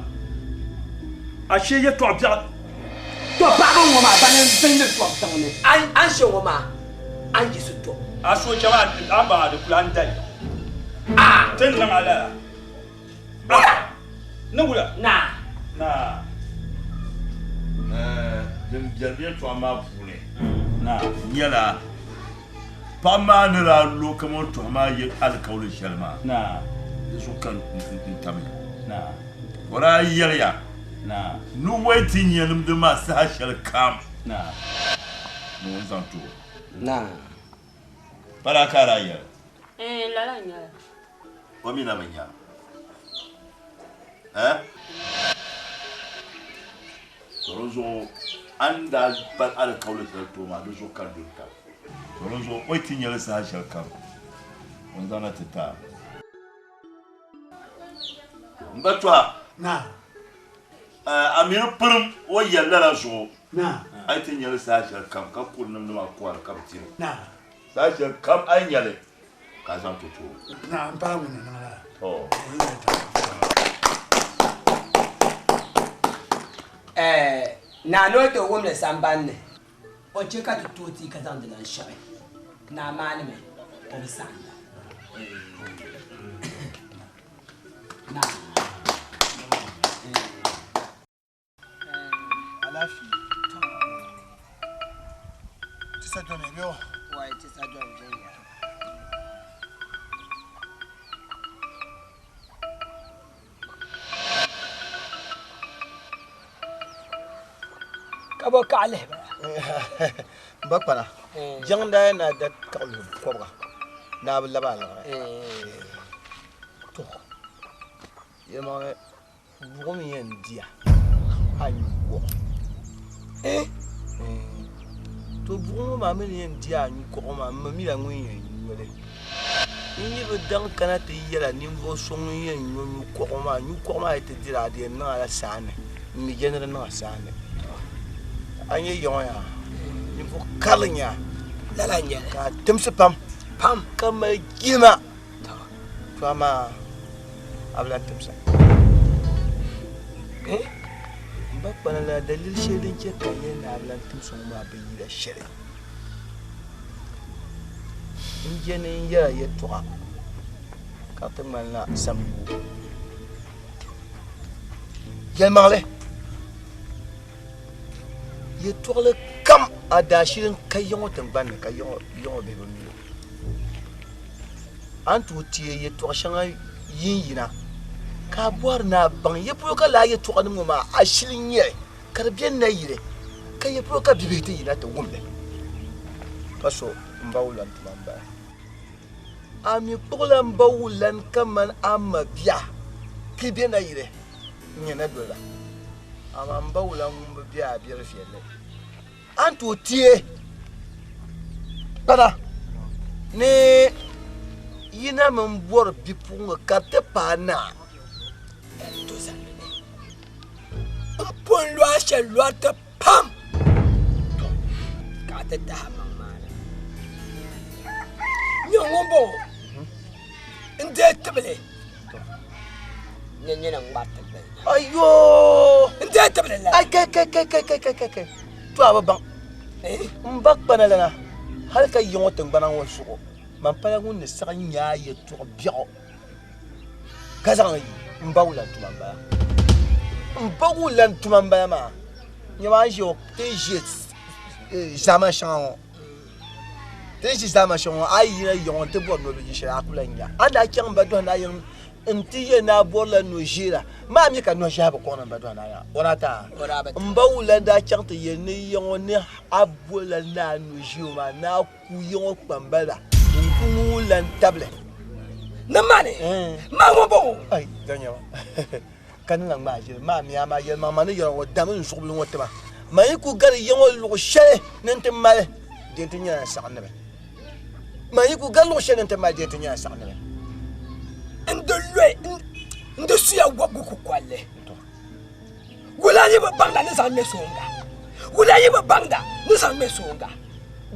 Ashe ye to bia. To ba ko ngoma ba ne bende to tawne. An she ngoma. An jisu to. Aso jama amba de plan dai. Ten na ala. Nangula. Na. Dem bien to ma pune. Na nyala. Pama ne la lo kamo to ma ye alkawle shelma na so kan tami na wara yelya na nu waiting yenum de ma sa shel kam na no zanto na para kara ya La nya o mi na manya Torozo anda par alkawle to ma do so kan do ka Torozo waiting yele sa shel kam on zana teta Mbatwa na Amir Purum o yalla la so na aitin yele sa shel kam ka kunnum ma kwar kam tin na sa shel kam ay yele ka zan to na pa mu na la oh na no to wumle sambanne o cheka to toti ka zan da shabe na mani me o bisanda na alafi tisa jone bio wai tisa jone ya kabo kale bakpana jangda na da kalu kobra na laba la to yema bugo mi yen dia ayu ko to bugo ma mi yen dia ayu ko ma mi la ngwe yen wele ni be dan kana te yela ni vo song yen nyu ko ma te dira de na la sane mi genere na sane anye yoya ni vo kalnya lalanya ka temse pam kama gima to ama abla temse mbakpana la dalil shedin ke kaye na abla temse ma be yida shere injene ya yetwa ka temala samu yelmale ye tourle kam adashirin kayon tamban kayon be bami antu tie ye tour shanga yina ka boar na ban ye pro ka la ye tour ni ma ashilin ye kar bien na yire ka ye pro ka bibete yina to gumle paso mbawulan tumamba ami program mbawulan kaman amma bia ki bien na yire nyena dola ama mbawulan mbia bia fiele antu tie para ne yina mbor bipunga kate pana to zanne pon lo ashe lo ta pam to kate ta mama nyongombo inde tebele nyenya ngbatte ayo inde tebele la ay ke to abang mbak banalana halka yongoten banan wasugo man pala ngun ne sa nya ye to bio kazan mbawla to mamba Mbagu lan tumamba ma. Nyama jo teje jamais chant. Teje jamais chant ayi yon te bo no bi shira kulanya. Ada kyan badon na yin ntiye na bola no jira. Ma mi ka no jaba ko na badon na ya. Orata. Mbagu lan da kyan te ye ni yon ni abola na no juma na ku yon pambala. Nku lan table. Namane. Ma bo. Ai danyawa. Kan lang ma je ma mi ama ye ma ne yo damu so bulu wotema ma yiku gar yewol lo shele nente mal de tinya sakne ma yiku gar lo shele nente mal de tinya sakne ndolwe ndo suya wagu ku kwale wala ye banga ne san mesonga wala ye banga ne san mesonga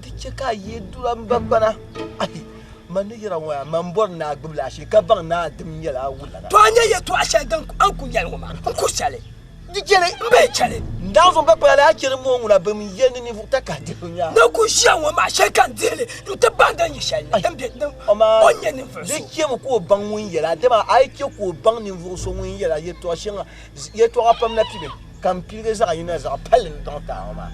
dicheka ye duram babana ai mani yira wa mambor na gbla shi ka ban na dim yala wula to anya ye to asha gan an ku yal ma ku chale dijele mbe chale ndazo mbe pala akiri mo ngula bem yeni ni futa ka dinya na ku sha wa ma she kan dele nte banda yi shale tambe onye ni verso dikie mo ko ban wun yala de ma ai ke ko ban ni verso wun yala ye to shinga ye to apam na pibe kan pire za yina za palen don ta ma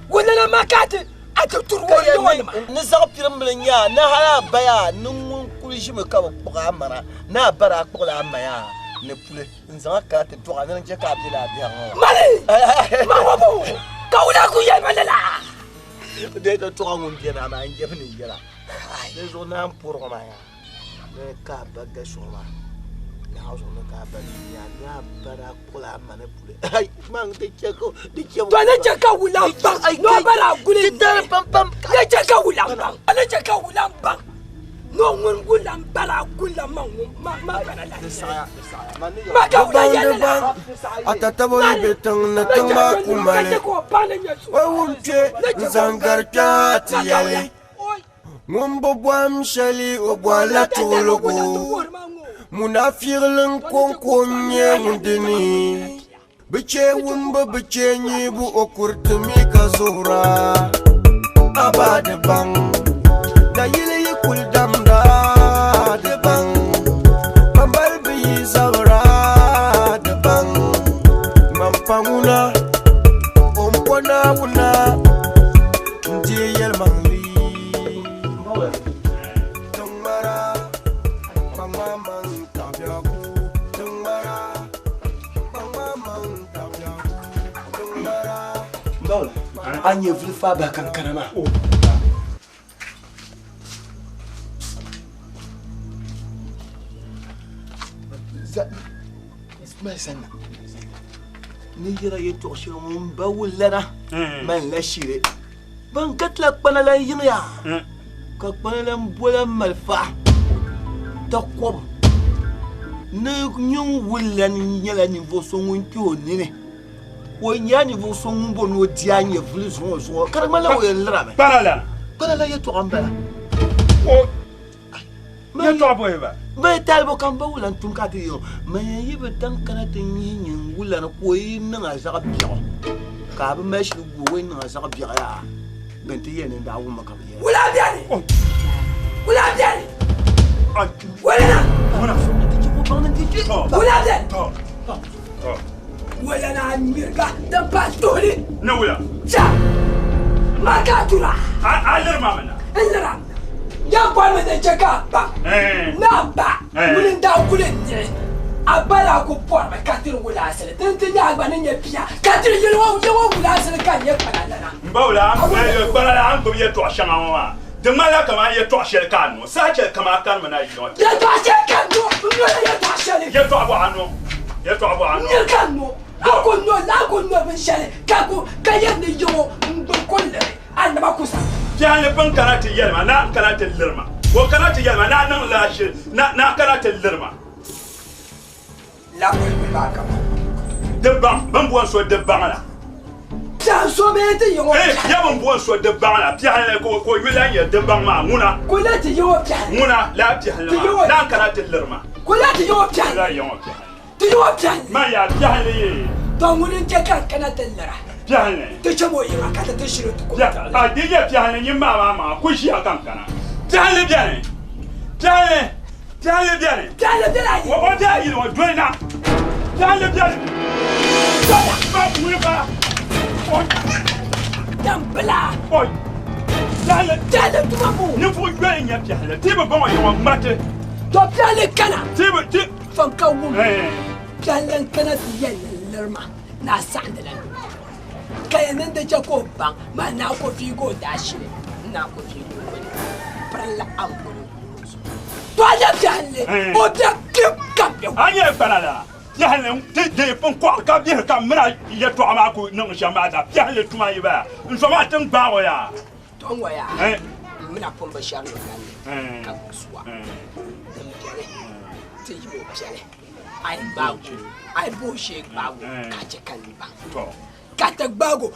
wala na makate ata turwo yo wala ni za pirim nya na hala baya nun kulishi me ka ba mara na bara ko la maya ne pule nzanga ka te to ana nje ka bila biya mali ma wabo ka wala ku ya malala de to to ngun je na ma nje fini jela les zonas pour ma ya ne ka ba ga shoma na hauso ne ka ba ya na bara ko la ma ne pule ai man te cheko de cheko to ne cheka wula bang no bara gule te pam pam ne cheka wula bang ne cheka wula bang no ngun gula bara gula ma kana la ma ka wula ya Atatabo betang na tama kumale wawunche zangarka tiyale ngombo bwam shali obwala tologo munafirlin konkonye mundini biche wumba biche nyibu okurtumi kazura abade bang da yile yikul damda de bang mambal bi zawra de bang mampanguna ompona una ndiyel mangli tongmara mama tabiaku tongmara mama tabiaku tongmara Mbawla anye vle fa ba kankanama Ismaïsana ni yira ye to shi mun bawulana man la shire ban katla kpanala yinya ka kpanala mbola malfa ta kob ne nyun wulan nyala ni vo so ngun kyo nene wo nya ni vo so ngun bo no dia nya vle so karamala wo yelra me kpanala ye to ambala o ye to aboyeba me talbo kan ba wulan tun ka yo me yibe tan kana tan yin wulan ko yin na za biyo ka ba me shi go yin na za biyo ya ben ti yen da wu maka ye wala biani wala biani wala wala ti ko ba nan ti wala biani wala na mirga da pastori na wala cha makatura alir mamana alir ya kwalme da cheka ba na ba mun da kulin ne abala ko por ma katir wala sele tente ya agba ne pia katir yewo wala sele kan ye panana mbawla bala ko ye to shanga wa de mala kama ye to shel kan no sa che kama kan mana yi no ye to shel kan no ye to shel ye to abo ano ye to abo ano ye kan no ako no ben shel ka ko kaye ne yo ko le an ba kusa jani ban karate yelma na karate lirma ko karate yelma na nan lashi na karate lirma la ko mi ba ka ban buwan so de bangala pya so be te yo ya ban buwan so de bangala pya ko yulan ya de bang ma muna ko la te yo pya muna la pya na karate lirma ko la te yo pya la yo pya te yo pya ma ya pya ne to mun je kan kana tellera Piane. Te chamo yima kata te shiro to ko. Ya, a diye piane nyimba mama ku shi akankana. Piane piane. Piane. Piane piane. Piane piane. Wo o dia yi wo dwena. Piane piane. Dambla. Oi. Dale tuma mu. Ni fu gbe nya piale. Ti be bon yo mate. To piale kana. Ti fanka wu. Piale kana ti yen lerma na sandalan. Kayanan da jako ban ma na ko figo dashi na ko figo prella ambulo. To ya piale. O da kip kapyo. Anya balala. Piale de pon ko ka bi ka mra ye to ama ko no shamada. Piale tuma yiba. Nsoma tan gbawo ya. Tongo ya. Mina pomba shano kan. Ka kuswa. Ti yo piale. Ai bawo. Ai bo she bawo. Ka je kan ba. Ka ta bago.